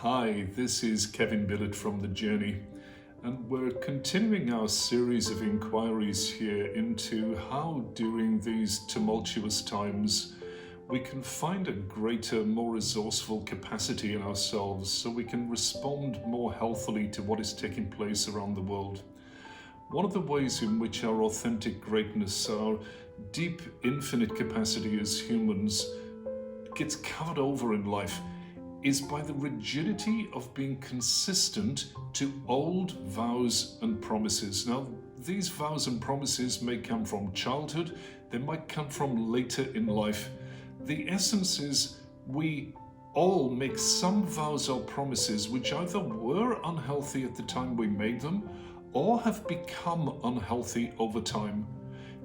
Hi, this is Kevin Billett from The Journey, and we're continuing our series of inquiries here into how during these tumultuous times we can find a greater, more resourceful capacity in ourselves so we can respond more healthily to what is taking place around the world. One of the ways in which our authentic greatness, our deep, infinite capacity as humans gets covered over in life is by the rigidity of being consistent to old vows and promises. Now, these vows and promises may come from childhood, they might come from later in life. The essence is we all make some vows or promises which either were unhealthy at the time we made them or have become unhealthy over time.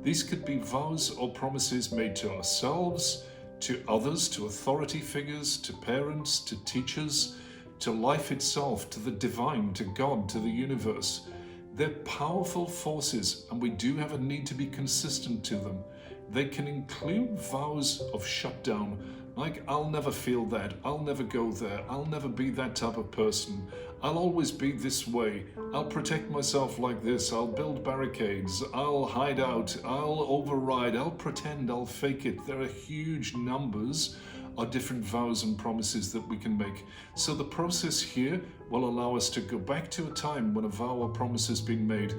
These could be vows or promises made to ourselves, to others, to authority figures, to parents, to teachers, to life itself, to the divine, to God, to the universe. They're powerful forces, and we do have a need to be consistent to them. They can include vows of shutdown, like I'll never feel that, I'll never go there, I'll never be that type of person, I'll always be this way, I'll protect myself like this, I'll build barricades, I'll hide out, I'll override, I'll pretend, I'll fake it. There are huge numbers of different vows and promises that we can make. So the process here will allow us to go back to a time when a vow or promise has been made,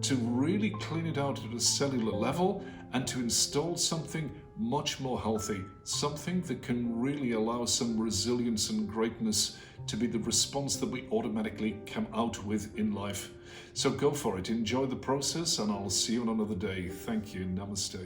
to really clean it out at a cellular level and to install something much more healthy, something that can really allow some resilience and greatness to be the response that we automatically come out with in life. So go for it, enjoy the process, and I'll see you on another day. Thank you. Namaste.